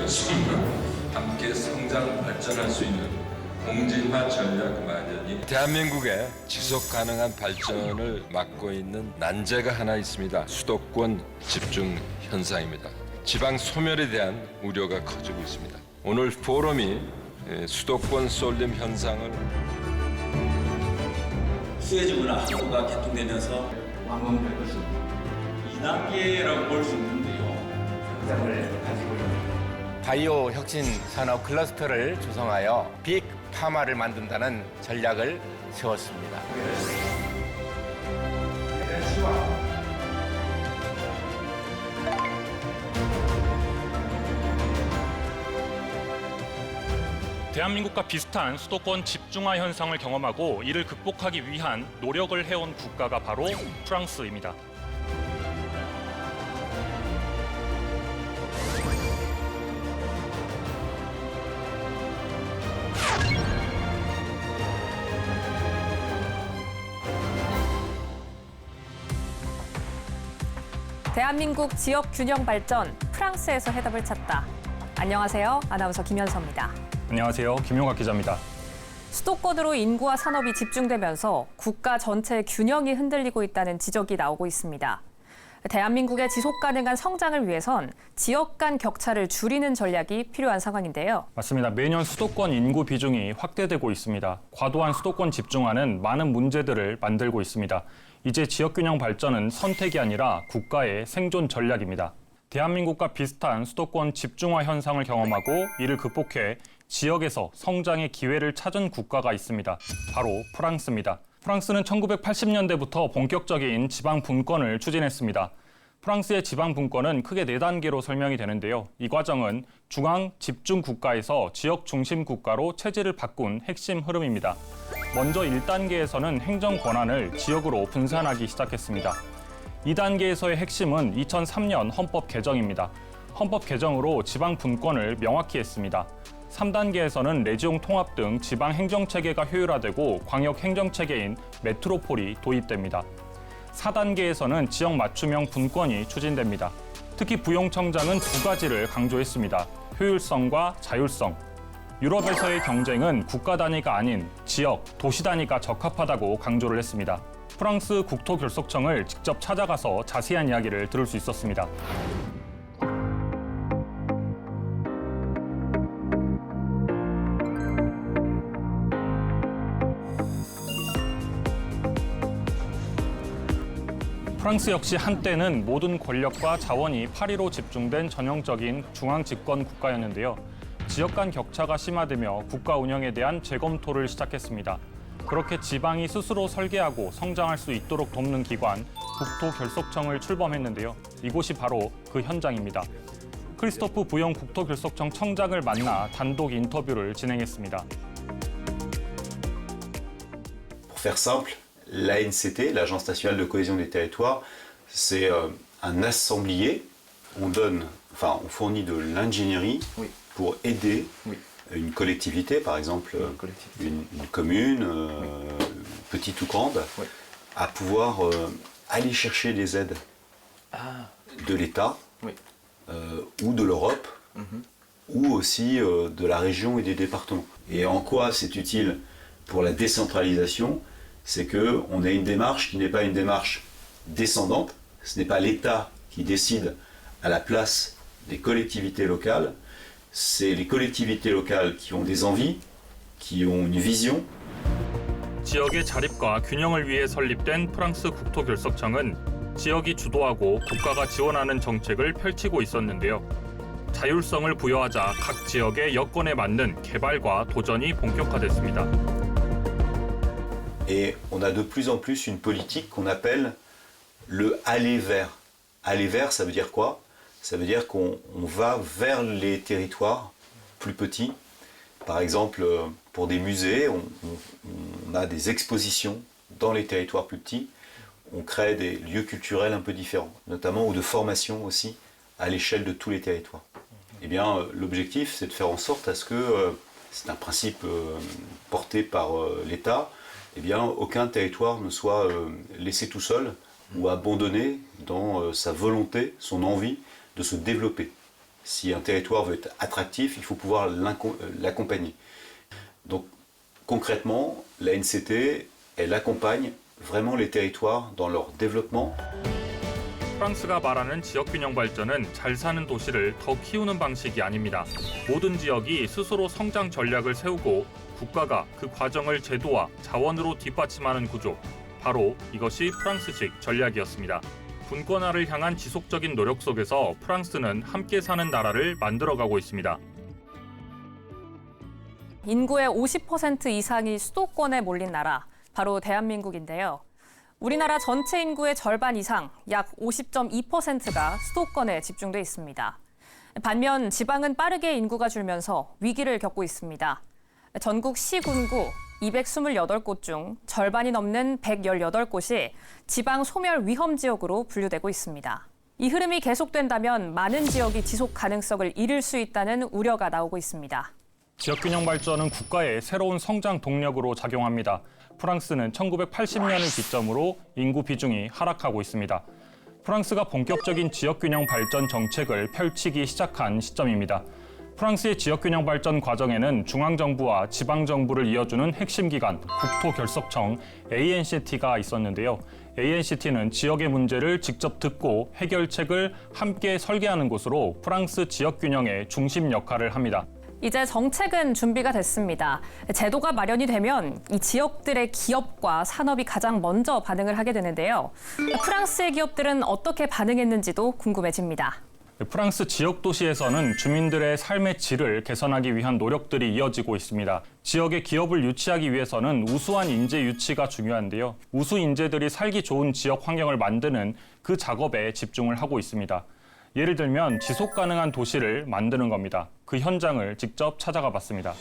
있는 수입만 함께 성장 발전할 수 있는 공진화 전략 마련이 대한민국의 지속 가능한 발전을 막고 있는 난제가 하나 있습니다. 수도권 집중 현상입니다. 지방 소멸에 대한 우려가 커지고 있습니다. 오늘 포럼이 수도권 쏠림 현상을 수혜지 문화 항구가 개통되면서 완공될 것입니다. 2단계라고 볼 수 있는데요. 성장을 가지고 있는 바이오 혁신 산업 클러스터를 조성하여 빅 파마를 만든다는 전략을 세웠습니다. 대한민국과 비슷한 수도권 집중화 현상을 경험하고 이를 극복하기 위한 노력을 해온 국가가 바로 프랑스입니다. 대한민국 지역 균형 발전, 프랑스에서 해답을 찾다. 안녕하세요. 아나운서 김현서입니다. 안녕하세요. 김용학 기자입니다. 수도권으로 인구와 산업이 집중되면서 국가 전체의 균형이 흔들리고 있다는 지적이 나오고 있습니다. 대한민국의 지속 가능한 성장을 위해선 지역 간 격차를 줄이는 전략이 필요한 상황인데요. 맞습니다. 매년 수도권 인구 비중이 확대되고 있습니다. 과도한 수도권 집중화는 많은 문제들을 만들고 있습니다. 이제 지역균형 발전은 선택이 아니라 국가의 생존 전략입니다. 대한민국과 비슷한 수도권 집중화 현상을 경험하고 이를 극복해 지역에서 성장의 기회를 찾은 국가가 있습니다. 바로 프랑스입니다. 프랑스는 1980년대부터 본격적인 지방 분권을 추진했습니다. 프랑스의 지방 분권은 크게 4단계로 설명이 되는데요. 이 과정은 중앙 집중 국가에서 지역 중심 국가로 체질을 바꾼 핵심 흐름입니다. 먼저 1단계에서는 행정 권한을 지역으로 분산하기 시작했습니다. 2단계에서의 핵심은 2003년 헌법 개정입니다. 헌법 개정으로 지방 분권을 명확히 했습니다. 3단계에서는 레지용 통합 등 지방 행정체계가 효율화되고 광역 행정체계인 메트로폴이 도입됩니다. 4단계에서는 지역 맞춤형 분권이 추진됩니다. 특히 부용청장은 2가지를 강조했습니다. 효율성과 자율성. 유럽에서의 경쟁은 국가 단위가 아닌 지역, 도시 단위가 적합하다고 강조를 했습니다. 프랑스 국토교섭청을 직접 찾아가서 자세한 이야기를 들을 수 있었습니다. 프랑스 역시 한때는 모든 권력과 자원이 파리로 집중된 전형적인 중앙 집권 국가였는데요. 지역 간 격차가 심화되며 국가 운영에 대한 재검토를 시작했습니다. 그렇게 지방이 스스로 설계하고 성장할 수 있도록 돕는 기관, 국토결석청을 출범했는데요. 이곳이 바로 그 현장입니다. 크리스토프 부용 국토결석청 청장을 만나 단독 인터뷰를 진행했습니다. Pour faire simple, l'ANCT, l'Agence nationale de cohésion des territoires, c'est un assemblier. On fournit de l'ingénierie pour aider une collectivité, par exemple une commune, petite ou grande, à pouvoir aller chercher des aides de l'État ou de l'Europe, ou aussi de la région et des départements. Et en quoi c'est utile pour la décentralisation? C'est qu'on a une démarche qui n'est pas une démarche descendante, ce n'est pas l'État qui décide à la place des collectivités locales, c'est les collectivités locales qui ont des envies, qui ont une vision. 지역의 자립과 균형을 위해 설립된 프랑스 국토결석청은 지역이 주도하고 국가가 지원하는 정책을 펼치고 있었는데요. 자율성을 부여하자 각 지역의 여건에 맞는 개발과 도전이 본격화됐습니다. Et on a de plus en plus une politique qu'on appelle le aller vers. Aller vers, ça veut dire quoi? Ça veut dire qu'on va vers les territoires plus petits. Par exemple, pour des musées, on a des expositions dans les territoires plus petits. On crée des lieux culturels un peu différents, notamment ou de formation aussi à l'échelle de tous les territoires. Eh bien, l'objectif, c'est de faire en sorte à ce que, c'est un principe porté par l'État, eh bien, aucun territoire ne soit laissé tout seul ou abandonné dans sa volonté, son envie de se développer. Si un territoire veut être attractif, il faut pouvoir l'accompagner. Donc concrètement, la NCT, elle accompagne vraiment les territoires dans leur développement. 프랑스가 말하는 지역균형 발전은 잘 사는 도시를 더 키우는 방식이 아닙니다. 모든 지역이 스스로 성장 전략을 세우고 국가가 그 과정을 제도와 자원으로 뒷받침하는 구조. 바로 이것이 프랑스식 전략이었습니다. 분권화를 향한 지속적인 노력 속에서 프랑스는 함께 사는 나라를 만들어가고 있습니다. 인구의 50% 이상이 수도권에 몰린 나라, 바로 대한민국인데요. 우리나라 전체 인구의 절반 이상, 약 50.2%가 수도권에 집중돼 있습니다. 반면 지방은 빠르게 인구가 줄면서 위기를 겪고 있습니다. 전국 시군구 228곳 중 절반이 넘는 118곳이 지방 소멸 위험 지역으로 분류되고 있습니다. 이 흐름이 계속된다면 많은 지역이 지속 가능성을 잃을 수 있다는 우려가 나오고 있습니다. 지역균형 발전은 국가의 새로운 성장 동력으로 작용합니다. 프랑스는 1980년을 기점으로 인구 비중이 하락하고 있습니다. 프랑스가 본격적인 지역균형 발전 정책을 펼치기 시작한 시점입니다. 프랑스의 지역균형 발전 과정에는 중앙정부와 지방정부를 이어주는 핵심 기관, 국토결석청 ANCT가 있었는데요. ANCT는 지역의 문제를 직접 듣고 해결책을 함께 설계하는 곳으로 프랑스 지역균형의 중심 역할을 합니다. 이제 정책은 준비가 됐습니다. 제도가 마련이 되면 이 지역들의 기업과 산업이 가장 먼저 반응을 하게 되는데요. 프랑스의 기업들은 어떻게 반응했는지도 궁금해집니다. 프랑스 지역 도시에서는 주민들의 삶의 질을 개선하기 위한 노력들이 이어지고 있습니다. 지역의 기업을 유치하기 위해서는 우수한 인재 유치가 중요한데요. 우수 인재들이 살기 좋은 지역 환경을 만드는 그 작업에 집중을 하고 있습니다. 예를 들면 지속 가능한 도시를 만드는 겁니다. 그 현장을 직접 찾아가 봤습니다.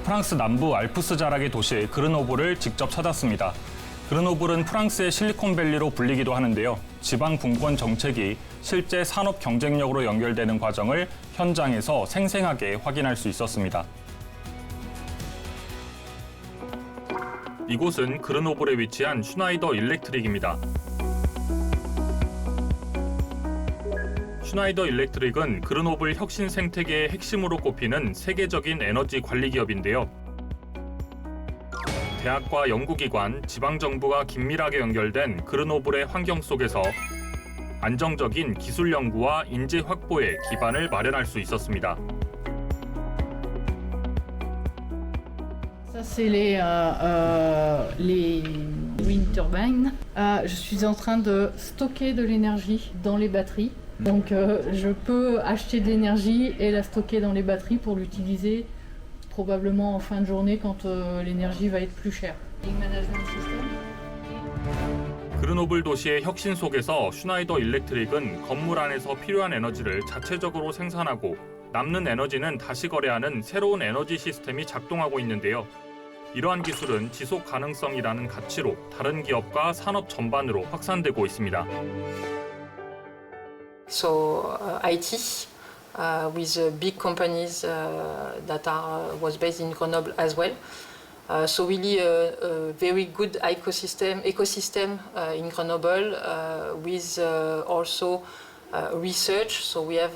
프랑스 남부 알프스 자락의 도시 그르노블을 직접 찾았습니다. 그르노블은 프랑스의 실리콘밸리로 불리기도 하는데요. 지방 분권 정책이 실제 산업 경쟁력으로 연결되는 과정을 현장에서 생생하게 확인할 수 있었습니다. 이곳은 그르노블에 위치한 슈나이더 일렉트릭입니다. 슈나이더 일렉트릭은 그르노블 혁신 생태계의 핵심으로 꼽히는 세계적인 에너지 관리 기업인데요. 대학과 연구기관, 지방정부가 긴밀하게 연결된 그르노블의 환경 속에서 안정적인 기술 연구와 인재 확보에 기반을 마련할 수 있었습니다. Ça, c'est les wind turbines. Je suis en train de stocker de l'énergie dans les batteries. Donc, je peux acheter de l'énergie et la stocker dans les batteries pour l'utiliser probablement en fin de journée quand l'énergie va être plus chère. Management system. 그르노블 도시의 혁신 속에서 슈나이더 일렉트릭은 건물 안에서 필요한 에너지를 자체적으로 생산하고 남는 에너지는 다시 거래하는 새로운 에너지 시스템이 작동하고 있는데요. 이러한 기술은 지속 가능성이라는 가치로 다른 기업과 산업 전반으로 확산되고 있습니다. So IT with big companies that was based in Grenoble as well. So really a very good ecosystem in Grenoble with also research. So we have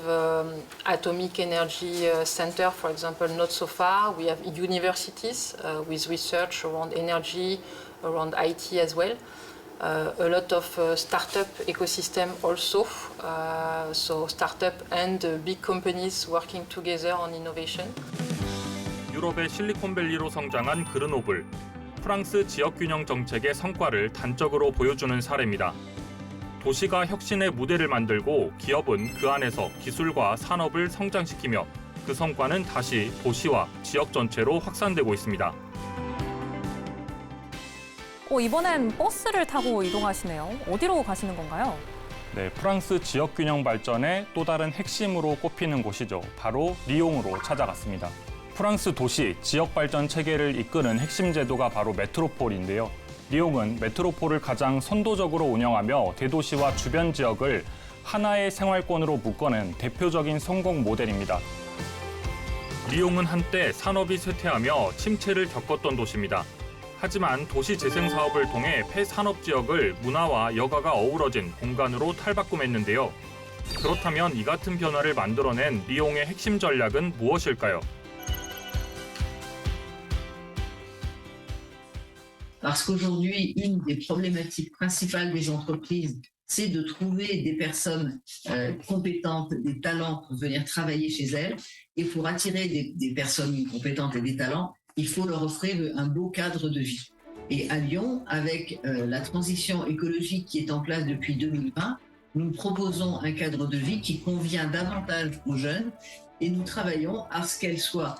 atomic energy center, for example, not so far. We have universities with research around energy, around IT as well. A lot of startup ecosystem also. So startup and big companies working together on innovation. 유럽의 실리콘밸리로 성장한 그르노블. 프랑스 지역균형 정책의 성과를 단적으로 보여주는 사례입니다. 도시가 혁신의 무대를 만들고 기업은 그 안에서 기술과 산업을 성장시키며 그 성과는 다시 도시와 지역 전체로 확산되고 있습니다. 이번엔 버스를 타고 이동하시네요. 어디로 가시는 건가요? 네, 프랑스 지역균형 발전의 또 다른 핵심으로 꼽히는 곳이죠. 바로 리옹으로 찾아갔습니다. 프랑스 도시 지역 발전 체계를 이끄는 핵심 제도가 바로 메트로폴인데요. 리옹은 메트로폴을 가장 선도적으로 운영하며 대도시와 주변 지역을 하나의 생활권으로 묶어낸 대표적인 성공 모델입니다. 리옹은 한때 산업이 쇠퇴하며 침체를 겪었던 도시입니다. 하지만 도시 재생 사업을 통해 폐산업 지역을 문화와 여가가 어우러진 공간으로 탈바꿈했는데요. 그렇다면 이 같은 변화를 만들어낸 리옹의 핵심 전략은 무엇일까요? Parce qu'aujourd'hui, une des problématiques principales des entreprises, c'est de trouver des personnes compétentes, des talents pour venir travailler chez elles. Et pour attirer des personnes compétentes et des talents, il faut leur offrir un beau cadre de vie. Et à Lyon, avec la transition écologique qui est en place depuis 2020, nous proposons un cadre de vie qui convient davantage aux jeunes et nous travaillons à ce qu'elle soit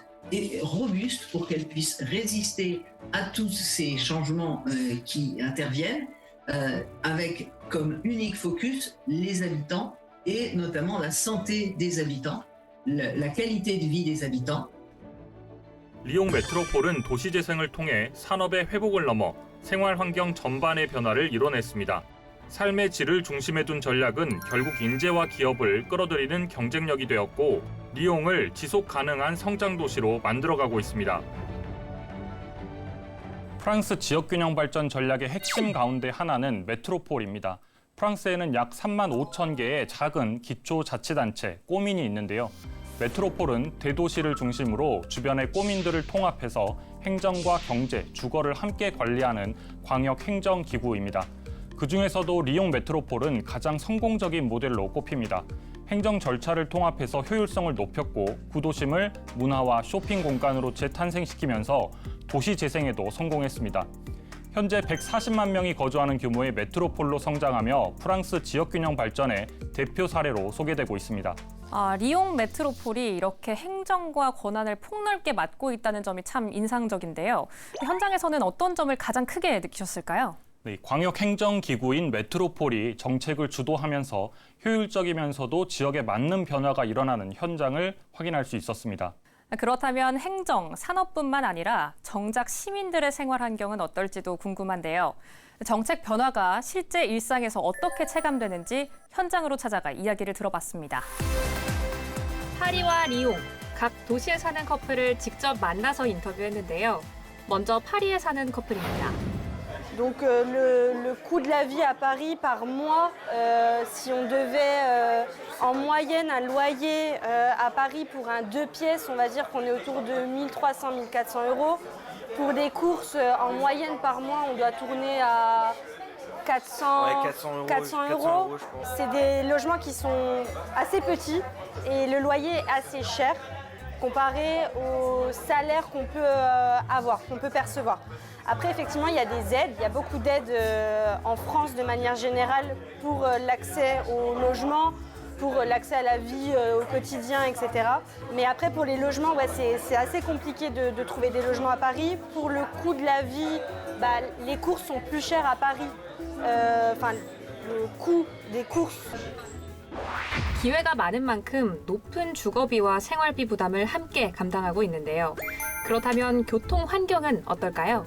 robuste pour qu'elle puisse résister à tous ces changements qui interviennent avec comme unique focus les habitants et notamment la santé des habitants, la qualité de vie des habitants. 리옹 메트로폴은 도시 재생을 통해 산업의 회복을 넘어 생활 환경 전반의 변화를 이뤄냈습니다. 삶의 질을 중심에 둔 전략은 결국 인재와 기업을 끌어들이는 경쟁력이 되었고 리옹을 지속 가능한 성장 도시로 만들어가고 있습니다. 프랑스 지역균형 발전 전략의 핵심 가운데 하나는 메트로폴입니다. 프랑스에는 약 3만 5천 개의 작은 기초자치단체, 꼬민이 있는데요. 메트로폴은 대도시를 중심으로 주변의 꼬민들을 통합해서 행정과 경제, 주거를 함께 관리하는 광역 행정기구입니다. 그중에서도 리옹 메트로폴은 가장 성공적인 모델로 꼽힙니다. 행정 절차를 통합해서 효율성을 높였고 구도심을 문화와 쇼핑 공간으로 재탄생시키면서 도시 재생에도 성공했습니다. 현재 140만 명이 거주하는 규모의 메트로폴로 성장하며 프랑스 지역균형 발전의 대표 사례로 소개되고 있습니다. 리옹 메트로폴이 이렇게 행정과 권한을 폭넓게 맡고 있다는 점이 참 인상적인데요. 현장에서는 어떤 점을 가장 크게 느끼셨을까요? 네, 광역 행정기구인 메트로폴이 정책을 주도하면서 효율적이면서도 지역에 맞는 변화가 일어나는 현장을 확인할 수 있었습니다. 그렇다면 행정, 산업뿐만 아니라 정작 시민들의 생활 환경은 어떨지도 궁금한데요. 정책 변화가 실제 일상에서 어떻게 체감되는지 현장으로 찾아가 이야기를 들어봤습니다. 파리와 리옹, 각 도시에 사는 커플을 직접 만나서 인터뷰했는데요. 먼저 파리에 사는 커플입니다. Donc le coût de la vie à Paris par mois, si on devait en moyenne un loyer à Paris pour un 2 pièces, on va dire qu'on est autour de 1300-1400 euros. Pour des courses en moyenne par mois, on doit tourner à 400 euros. C'est des logements qui sont assez petits et le loyer est assez cher comparé au salaire qu'on peut avoir, qu'on peut percevoir. Après, effectivement, il y a des aides. Il y a beaucoup d'aides en France de manière générale pour l'accès au logement, pour l'accès à la vie au quotidien, etc. Mais après, pour les logements, ouais, c'est assez compliqué de trouver des logements à Paris. Pour le coût de la vie, les courses sont plus chères à Paris. Le coût des courses. 기회가 많은 만큼 높은 주거비와 생활비 부담을 함께 감당하고 있는데요. 그렇다면 교통 환경은 어떨까요?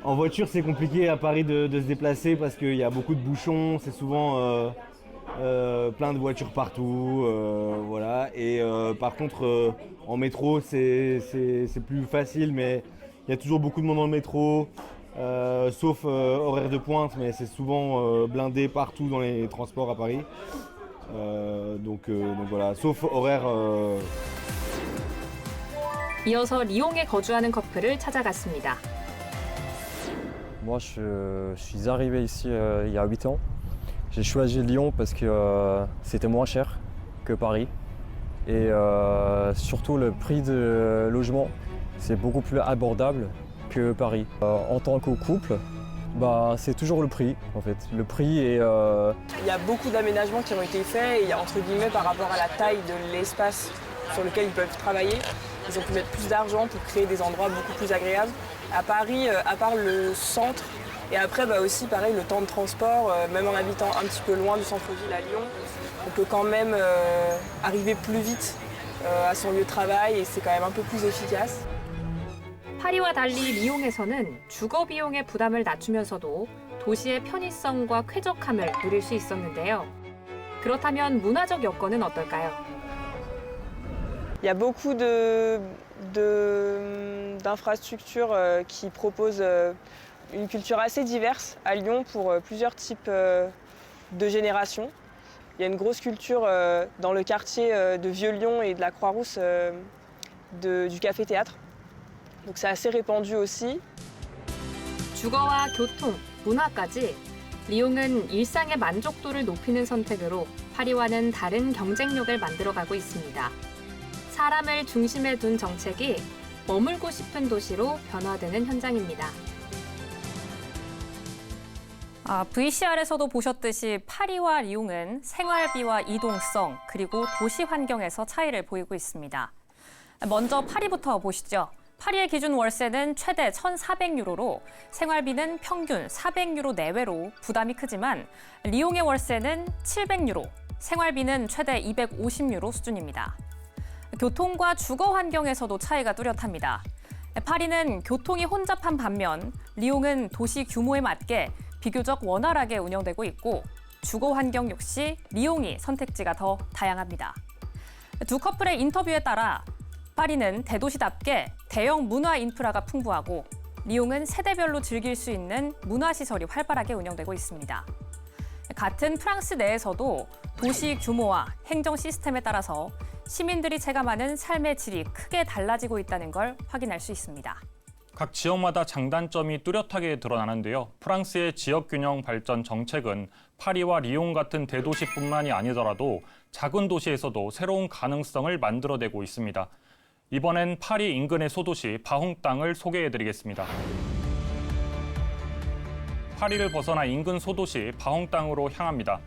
En voiture, c'est compliqué à Paris de se déplacer parce qu'il y a beaucoup de bouchons, c'est souvent plein de voitures partout, voilà. Et par contre, en métro, c'est plus facile, mais il y a toujours beaucoup de monde dans le métro, sauf horaire de pointe, mais c'est souvent blindé partout dans les transports à Paris. Donc voilà, sauf horaire. 이어서 리옹에 거주하는 커플을 찾아갔습니다. Moi, je suis arrivé ici il y a 8 ans. J'ai choisi Lyon parce que c'était moins cher que Paris. Et surtout, le prix de logement, c'est beaucoup plus abordable que Paris. En tant que couple, c'est toujours le prix, en fait. Le prix est... Il y a beaucoup d'aménagements qui ont été faits, et entre guillemets, par rapport à la taille de l'espace sur lequel ils peuvent travailler. Ils ont pu mettre plus d'argent pour créer des endroits beaucoup plus agréables. À Paris, à part le centre, et après aussi pareil, le temps de transport, même en habitant un petit peu loin du centre-ville à Lyon, on peut quand même arriver plus vite à son lieu de travail et c'est quand même un peu plus efficace. 파리와 달리 리옹에서는 주거 비용의 부담을 낮추면서도 도시의 편의성과 쾌적함을 누릴 수 있었는데요. 그렇다면 문화적 여건은 어떨까요? Il y a beaucoup d'infrastructures qui proposent une culture assez diverse à Lyon pour plusieurs types de générations. Il y a une grosse culture dans le quartier de Vieux-Lyon et de la Croix-Rousse du café-théâtre. Donc c'est assez répandu aussi. 주거와 교통, 문화까지 리옹은 일상의 만족도를 높이는 선택으로 파리와는 다른 경쟁력을 만들어가고 있습니다. 사람을 중심에 둔 정책이 머물고 싶은 도시로 변화되는 현장입니다. VCR에서도 보셨듯이 파리와 리옹은 생활비와 이동성 그리고 도시 환경에서 차이를 보이고 있습니다. 먼저 파리부터 보시죠. 파리의 기준 월세는 최대 1,400유로로 생활비는 평균 400유로 내외로 부담이 크지만 리옹의 월세는 700유로, 생활비는 최대 250유로 수준입니다. 교통과 주거 환경에서도 차이가 뚜렷합니다. 파리는 교통이 혼잡한 반면 리옹은 도시 규모에 맞게 비교적 원활하게 운영되고 있고 주거 환경 역시 리옹이 선택지가 더 다양합니다. 두 커플의 인터뷰에 따라 파리는 대도시답게 대형 문화 인프라가 풍부하고 리옹은 세대별로 즐길 수 있는 문화시설이 활발하게 운영되고 있습니다. 같은 프랑스 내에서도 도시 규모와 행정 시스템에 따라서 시민들이 체감하는 삶의 질이 크게 달라지고 있다는 걸 확인할 수 있습니다. 각 지역마다 장단점이 뚜렷하게 드러나는데요. 프랑스의 지역균형 발전 정책은 파리와 리옹 같은 대도시뿐만이 아니더라도 작은 도시에서도 새로운 가능성을 만들어내고 있습니다. 이번엔 파리 인근의 소도시 바홍땅을 소개해드리겠습니다. 파리를 벗어나 인근 소도시 바홍땅으로 향합니다.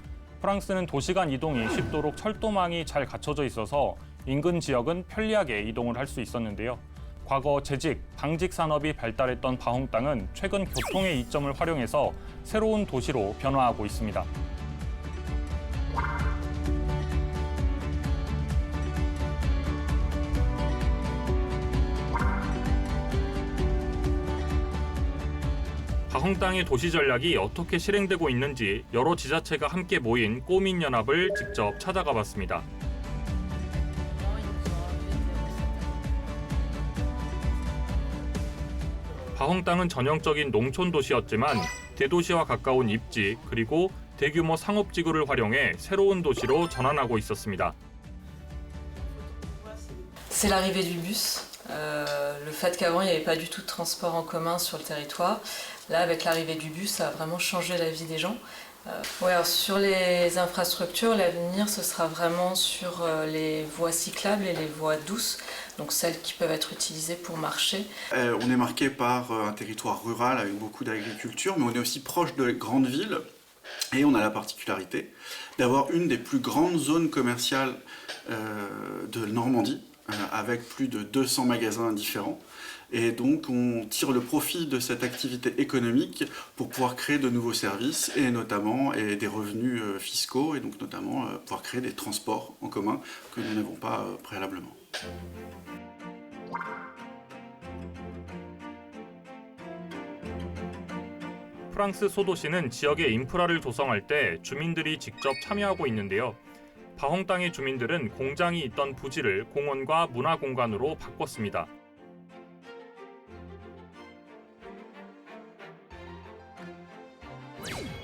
프랑스는 도시간 이동이 쉽도록 철도망이 잘 갖춰져 있어서 인근 지역은 편리하게 이동을 할 수 있었는데요. 과거 재직, 방직 산업이 발달했던 바홍땅은 최근 교통의 이점을 활용해서 새로운 도시로 변화하고 있습니다. 바홍땅의 도시 전략이 어떻게 실행되고 있는지 여러 지자체가 함께 모인 꼬민연합을 직접 찾아가 봤습니다. 바홍땅은 전형적인 농촌 도시였지만 대도시와 가까운 입지 그리고 대규모 상업지구를 활용해 새로운 도시로 전환하고 있었습니다. C'est l'arrivée du bus. Le fait qu'avant, il n'y avait pas du tout de transport en commun sur le territoire. Là, avec l'arrivée du bus, ça a vraiment changé la vie des gens. Alors, sur les infrastructures, l'avenir, ce sera vraiment sur les voies cyclables et les voies douces, donc celles qui peuvent être utilisées pour marcher. On est marqué par un territoire rural avec beaucoup d'agriculture, mais on est aussi proche de grandes villes. Et on a la particularité d'avoir une des plus grandes zones commerciales de Normandie, avec plus de 200 magasins différents. Et donc on tire le profit de cette activité économique pour pouvoir créer de nouveaux services et notamment des revenus fiscaux et donc notamment pouvoir créer des transports en commun que nous n'avons pas préalablement. 프랑스 소도시는 지역의 인프라를 조성할 때 주민들이 직접 참여하고 있는데요. 바홍땅의 주민들은 공장이 있던 부지를 공원과 문화공간으로 바꿨습니다.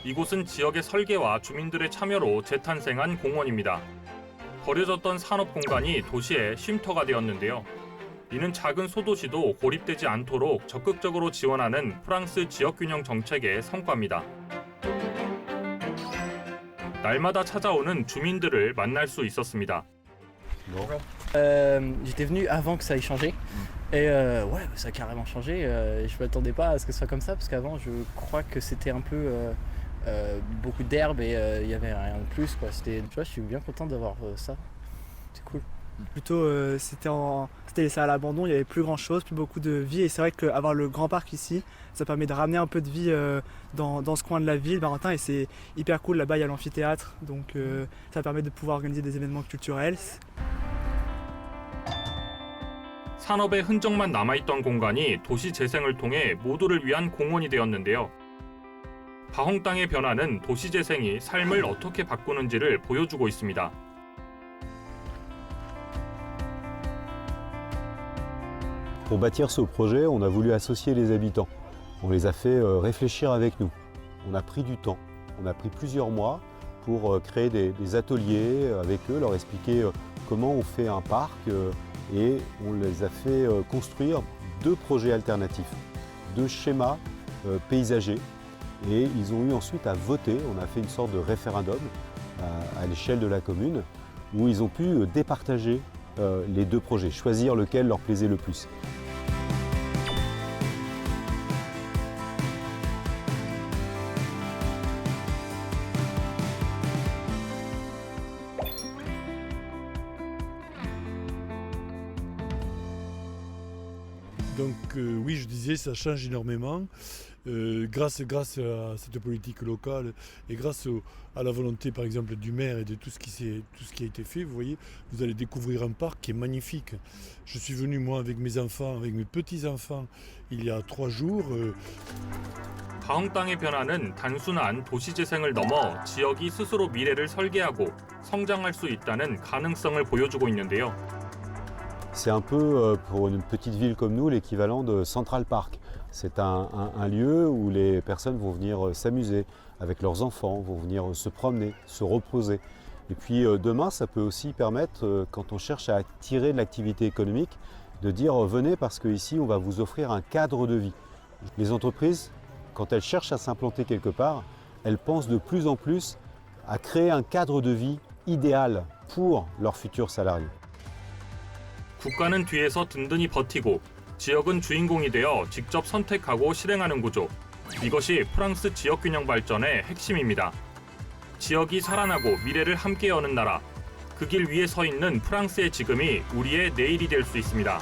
이곳은 지역의 설계와 주민들의 참여로 재탄생한 공원입니다. 버려졌던 산업 공간이 도시의 쉼터가 되었는데요. 이는 작은 소도시도 고립되지 않도록 적극적으로 지원하는 프랑스 지역균형 정책의 성과입니다. 날마다 찾아오는 주민들을 만날 수 있었습니다. J'étais venu avant que ça ait changé. Et ouais, ça a carrément changé. Je ne m'attendais pas à ce que ce soit comme ça, parce qu'avant, je crois que c'était un peu beaucoup d'herbe et il n'y avait rien de plus, quoi. Tu vois, je suis bien content d'avoir ça. C'est cool. Plutôt, c'était laissé à l'abandon, il n'y avait plus grand chose, plus beaucoup de vie. Et c'est vrai qu'avoir le grand parc ici, ça permet de ramener un peu de vie dans ce coin de la ville, Barentin, et c'est hyper cool. Là-bas, il y a l'amphithéâtre, donc ça permet de pouvoir organiser des événements culturels. 산업의 흔적만 남아있던 공간이 도시 재생을 통해 모두를 위한 공원이 되었는데요. 바홍땅의 변화는 도시 재생이 삶을 어떻게 바꾸는지를 보여주고 있습니다. Pour bâtir ce projet, on a voulu associer les habitants. On les a fait réfléchir avec nous. On a pris du temps, on a pris plusieurs mois pour créer des ateliers avec eux, leur expliquer comment on fait un parc et on les a fait construire 2 projets alternatifs, 2 schémas paysagers et ils ont eu ensuite à voter. On a fait une sorte de référendum à l'échelle de la commune où ils ont pu départager les 2 projets, choisir lequel leur plaisait le plus. Donc oui, je disais, ça change énormément. Grâce à cette politique locale et grâce à la volonté par exemple du maire et de tout ce qui a été fait, vous voyez, vous allez découvrir un parc qui est magnifique. Je suis venu moi avec mes enfants, avec mes petits-enfants il y a 3 jours. 다음 땅의 변화는 단순한 도시 재생을 넘어 지역이 스스로 미래를 설계하고 성장할 수 있다는 가능성을 보여주고 있는데요. C'est un peu, pour une petite ville comme nous, l'équivalent de Central Park. C'est un lieu où les personnes vont venir s'amuser avec leurs enfants, vont venir se promener, se reposer. Et puis demain, ça peut aussi permettre, quand on cherche à attirer de l'activité économique, de dire venez parce qu'ici, on va vous offrir un cadre de vie. Les entreprises, quand elles cherchent à s'implanter quelque part, elles pensent de plus en plus à créer un cadre de vie idéal pour leurs futurs salariés. 국가는 뒤에서 든든히 버티고 지역은 주인공이 되어 직접 선택하고 실행하는 구조. 이것이 프랑스 지역균형 발전의 핵심입니다. 지역이 살아나고 미래를 함께 여는 나라. 그 길 위에 서 있는 프랑스의 지금이 우리의 내일이 될 수 있습니다.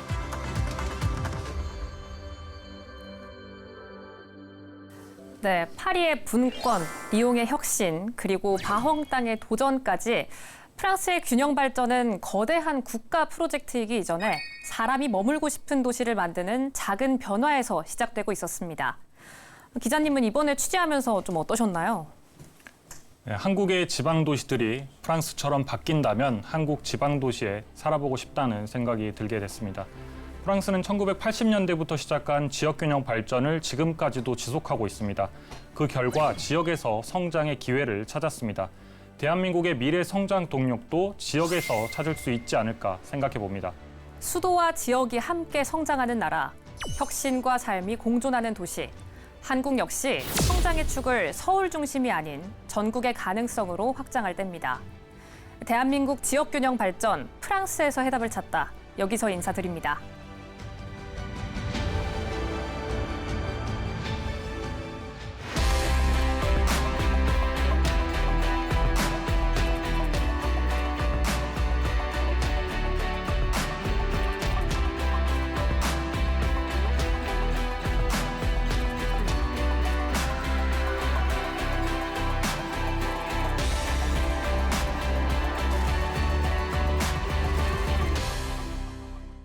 네, 파리의 분권, 리옹의 혁신, 그리고 바헝 땅의 도전까지 프랑스의 균형 발전은 거대한 국가 프로젝트이기 이전에 사람이 머물고 싶은 도시를 만드는 작은 변화에서 시작되고 있었습니다. 기자님은 이번에 취재하면서 좀 어떠셨나요? 네, 한국의 지방 도시들이 프랑스처럼 바뀐다면 한국 지방 도시에 살아보고 싶다는 생각이 들게 됐습니다. 프랑스는 1980년대부터 시작한 지역균형 발전을 지금까지도 지속하고 있습니다. 그 결과 지역에서 성장의 기회를 찾았습니다. 대한민국의 미래 성장 동력도 지역에서 찾을 수 있지 않을까 생각해 봅니다. 수도와 지역이 함께 성장하는 나라, 혁신과 삶이 공존하는 도시. 한국 역시 성장의 축을 서울 중심이 아닌 전국의 가능성으로 확장할 때입니다. 대한민국 지역균형 발전, 프랑스에서 해답을 찾다. 여기서 인사드립니다.